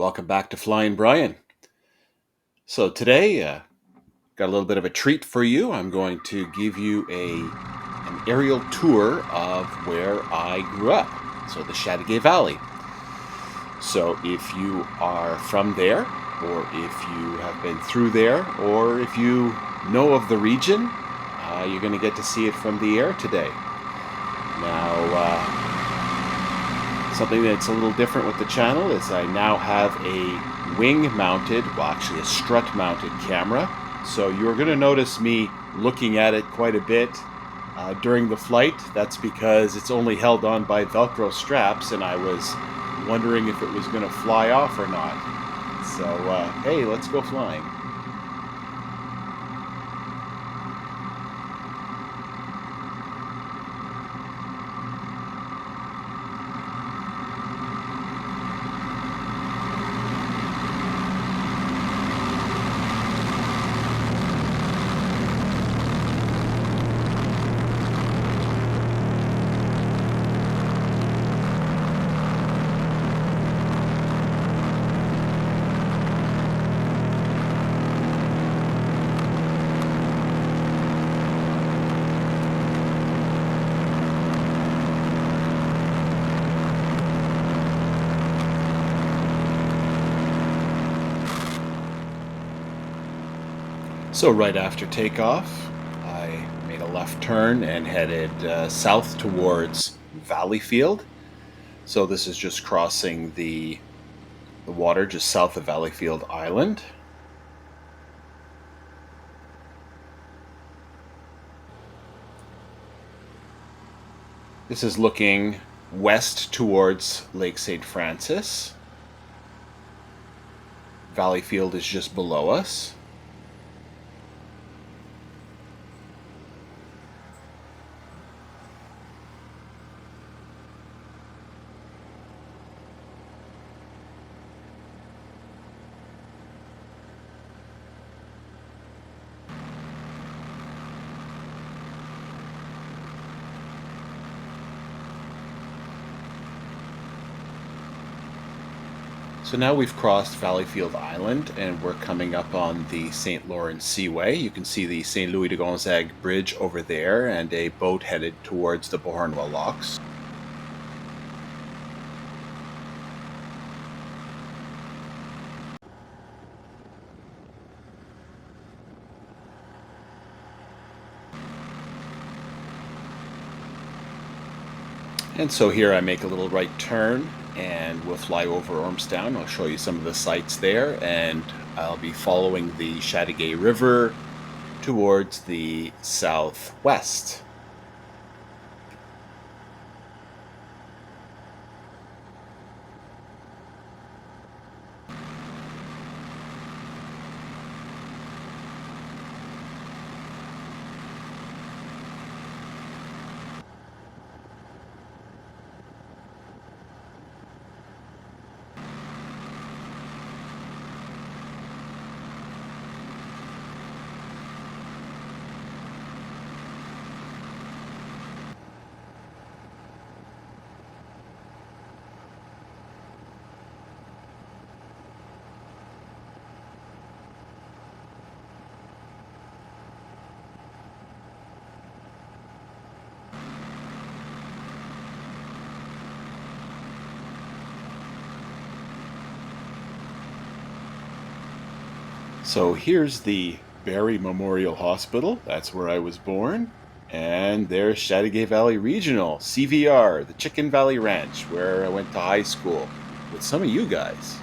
welcome back to Flying Brian. So today, got a little bit of a treat for you. I'm going to give you an aerial tour of where I grew up, so the Chateauguay Valley. So if you are from there, or if you have been through there, or if you know of the region, you're going to get to see it from the air today. Now, something that's a little different with the channel is I now have a wing-mounted, well actually a strut-mounted camera. So you're going to notice me looking at it quite a bit during the flight. That's because it's only held on by Velcro straps, and I was wondering if it was going to fly off or not. So, hey, let's go flying. So right after takeoff, I made a left turn and headed south towards Valleyfield. So this is just crossing the water just south of Valleyfield Island. This is looking west towards Lake St. Francis. Valleyfield is just below us. So now we've crossed Valleyfield Island and we're coming up on the St. Lawrence Seaway. You can see the St. Louis de Gonzague Bridge over there and a boat headed towards the Beauharnois Locks. And so here I make a little right turn and we'll fly over Ormstown. I'll show you some of the sights there, and I'll be following the Chateauguay River towards the southwest. So here's the Barrie Memorial Hospital. That's where I was born. And there's Chateauguay Valley Regional, CVR, the Chicken Valley Ranch, where I went to high school with some of you guys.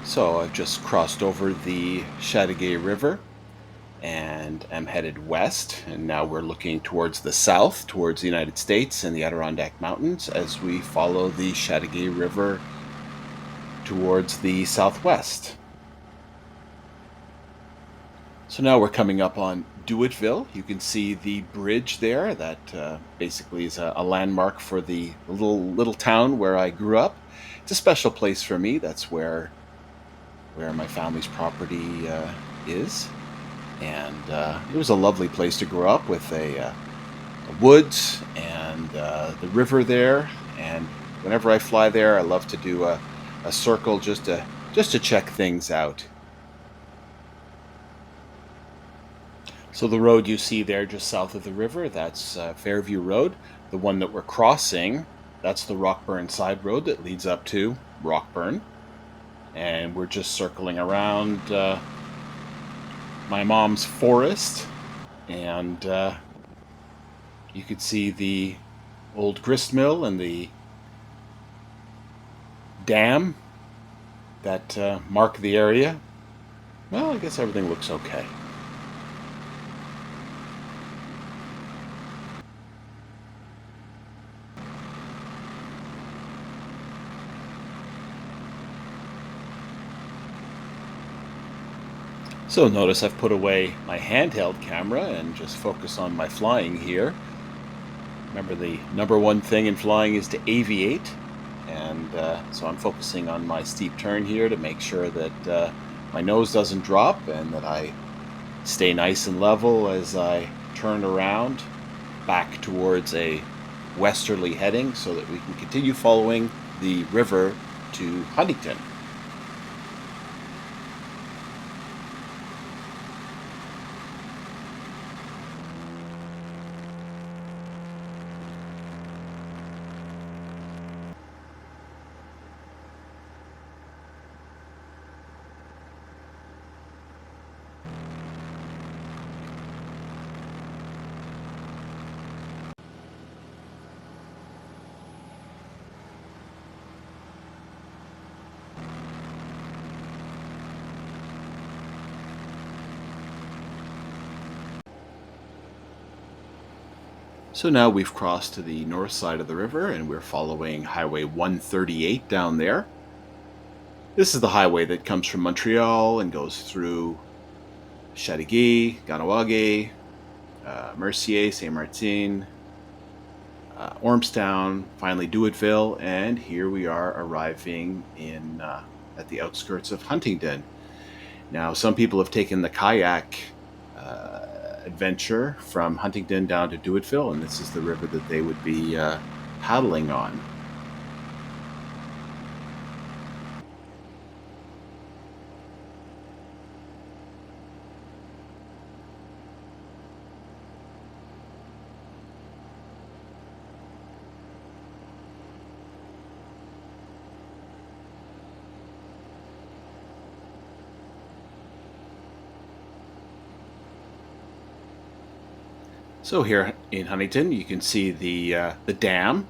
So I've just crossed over the Chateauguay River and am headed west. And now we're looking towards the south, towards the United States and the Adirondack Mountains as we follow the Chateauguay River towards the southwest. So now we're coming up on Dewittville. You can see the bridge there. That basically is a landmark for the little town where I grew up. It's a special place for me. That's where my family's property is, and it was a lovely place to grow up with a woods and the river there. And whenever I fly there, I love to do a circle just to check things out. So the road you see there just south of the river, that's Fairview Road. The one that we're crossing, that's the Rockburn side road that leads up to Rockburn. And we're just circling around my mom's forest. And you could see the old grist mill and the dam that mark the area. Well, I guess everything looks okay. So notice I've put away my handheld camera and just focus on my flying here. Remember, the number one thing in flying is to aviate, and so I'm focusing on my steep turn here to make sure that my nose doesn't drop and that I stay nice and level as I turn around back towards a westerly heading so that we can continue following the river to Huntington. So now we've crossed to the north side of the river and we're following Highway 138 down there. This is the highway that comes from Montreal and goes through Chateauguay, Ganawage, Mercier, Saint Martin, Ormstown, finally Dewittville, and here we are arriving in at the outskirts of Huntingdon. Now, some people have taken the kayak adventure from Huntington down to Dewittville, and this is the river that they would be paddling on. So here in Huntington, you can see the dam,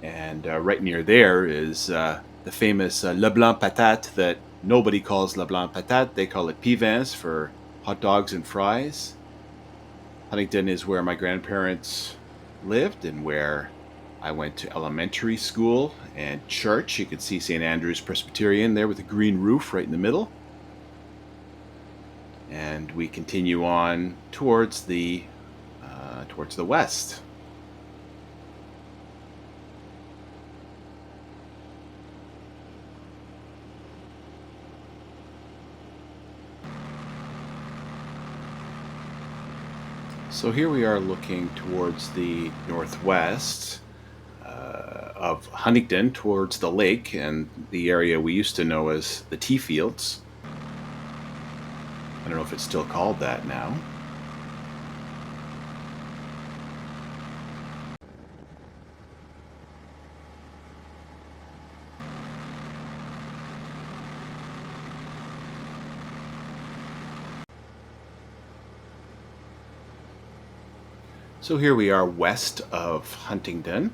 and right near there is the famous Le Blanc Patate that nobody calls Le Blanc Patate. They call it Pivins for hot dogs and fries. Huntington is where my grandparents lived and where I went to elementary school and church. You can see St. Andrew's Presbyterian there with a green roof right in the middle. And we continue on towards the west. So here we are looking towards the northwest of Huntington, towards the lake and the area we used to know as the tea fields. I don't know if it's still called that now. So here we are west of Huntingdon,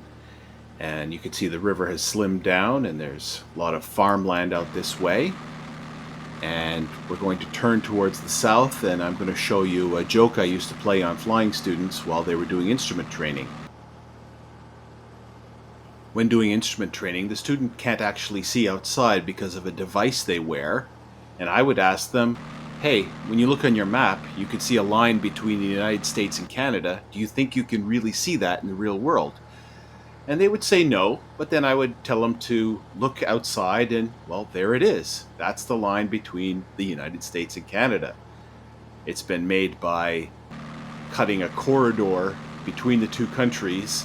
and you can see the river has slimmed down and there's a lot of farmland out this way. And we're going to turn towards the south, and I'm going to show you a joke I used to play on flying students while they were doing instrument training. When doing instrument training, the student can't actually see outside because of a device they wear, and I would ask them, hey, when you look on your map, you can see a line between the United States and Canada. Do you think you can really see that in the real world? And they would say no, but then I would tell them to look outside and, well, there it is. That's the line between the United States and Canada. It's been made by cutting a corridor between the two countries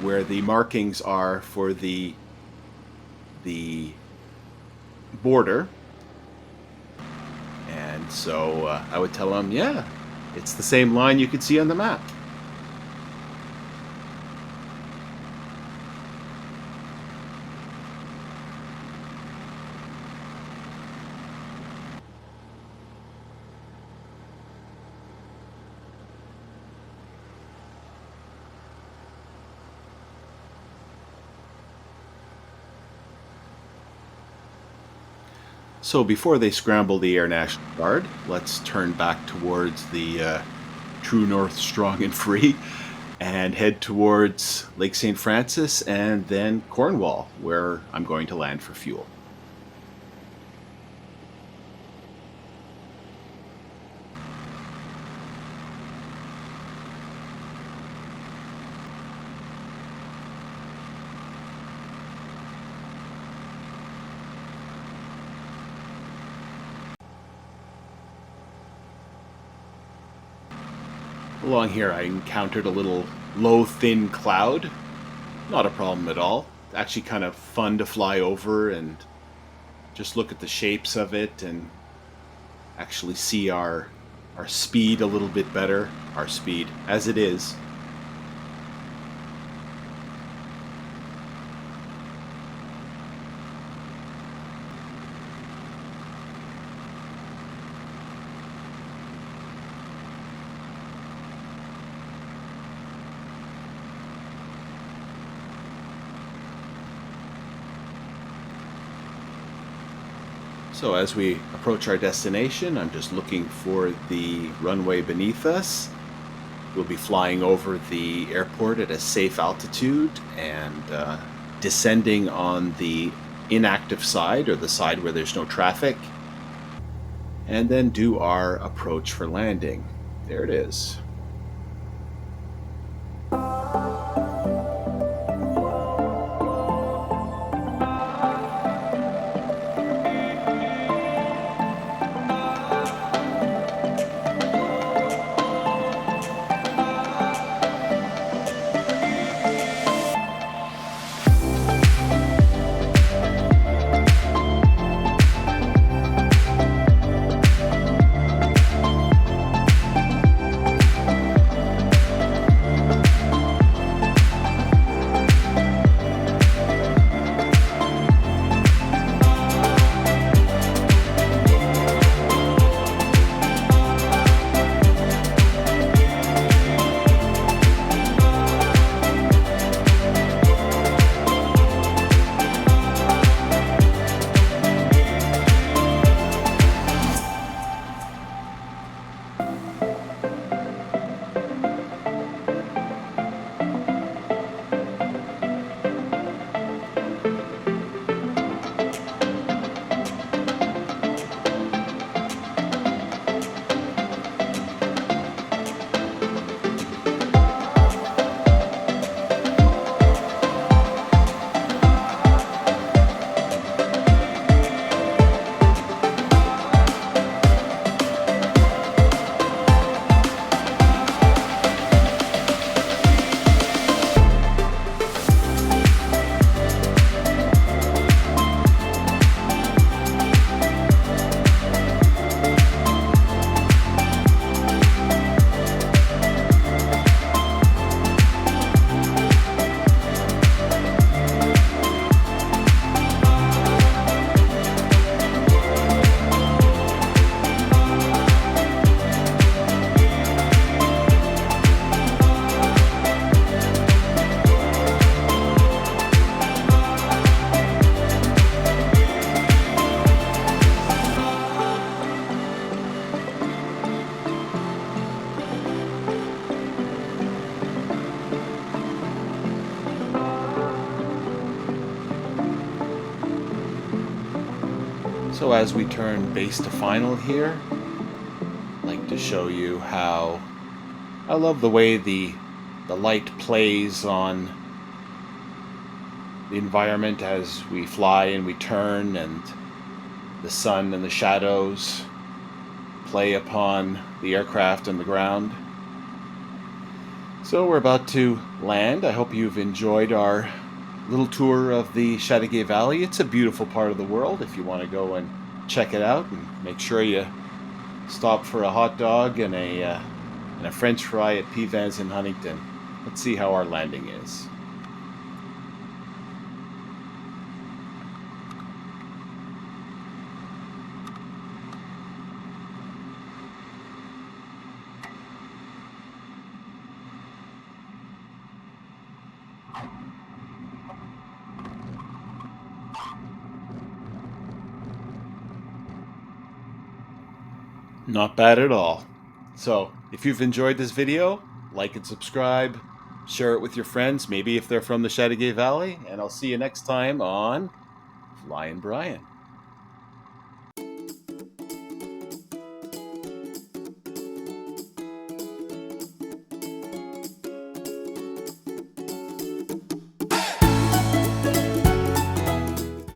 where the markings are for the border. And so I would tell them, yeah, it's the same line you could see on the map. So before they scramble the Air National Guard, let's turn back towards the True North Strong and Free and head towards Lake St. Francis and then Cornwall, where I'm going to land for fuel. Along here, I encountered a little low, thin cloud. Not a problem at all. Actually, kind of fun to fly over and just look at the shapes of it and actually see our speed a little bit better. Our speed as it is. So as we approach our destination, I'm just looking for the runway beneath us. We'll be flying over the airport at a safe altitude and descending on the inactive side, or the side where there's no traffic, and then do our approach for landing. There it is. So as we turn base to final here, I'd like to show you how I love the way the light plays on the environment as we fly and we turn, and the sun and the shadows play upon the aircraft and the ground. So we're about to land. I hope you've enjoyed our little tour of the Chateauguay Valley. It's a beautiful part of the world if you want to go and check it out, and make sure you stop for a hot dog and a French fry at P-Vans in Huntington. Let's see how our landing is. Not bad at all. So, if you've enjoyed this video, like and subscribe, share it with your friends, maybe if they're from the Chateauguay Valley, and I'll see you next time on Flying Brian.